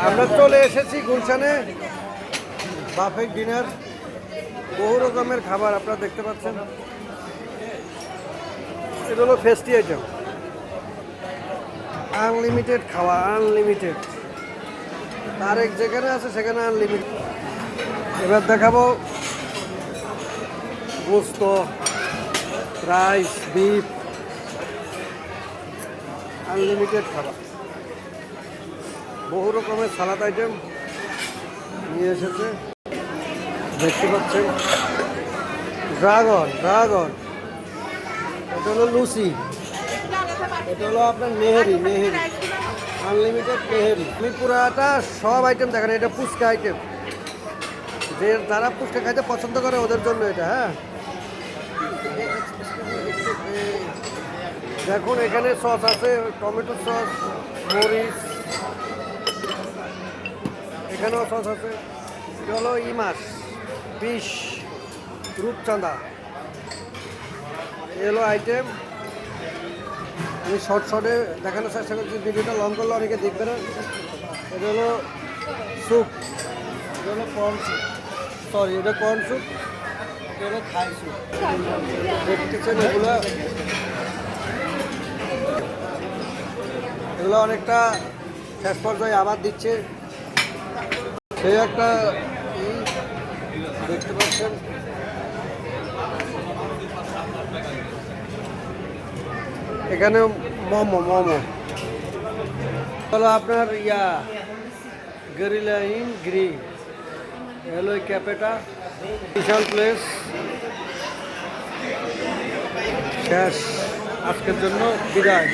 আমরা চলে এসেছি গুলশানে বাফেট ডিনার। বহু রকমের খাবার আপনারা দেখতে পাচ্ছেন। এটা হলো ফেস্টি আইটেম, আনলিমিটেড খাওয়া, আনলিমিটেড। তারেক যেখানে আছে সেখানে আনলিমিটেড। এবার দেখাবো গোস্ত, রাইস, বিফ, আনলিমিটেড খাবার। বহু রকমের সালাদ আইটেম নিয়ে এসেছে, দেখতে পাচ্ছেন। ড্রাগন, এটা হলো লুচি, এটা হলো আপনার নেহেরি, আনলিমিটেড নেহেরি। আমি পুরাটা সব আইটেম দেখেন। এটা ফুচকা আইটেম, যে যারা ফুচকা খাইতে পছন্দ করে ওদের জন্য এটা। হ্যাঁ, দেখুন এখানে সস আছে, টমেটো সস, মরিচ, এখানেও সস আছে। এটা হলো ইমাস, ফিশ, রূপচাঁদা। এ হলো আইটেম। আমি শর্টে দেখানোর চেষ্টা করছি, ভিডিওটা লং করলে অনেকে দেখবে না। এটা হলো স্যুপ, এটা হলো কর্ন স্যুপ, সরি এটা কর্ন স্যুপ, এটা হলো থাই স্যুপ। দেখতেছেন এগুলো অনেকটা শেষ পর্যায়ে আবার দিচ্ছে, সেই একটা দেখতে পাচ্ছেন। এখানে মোমো হলো আপনার গরিলা ইন গ্রি। হলো ক্যাপেটা, বিশাল প্লেস। শেষ, আজকের জন্য বিদায়।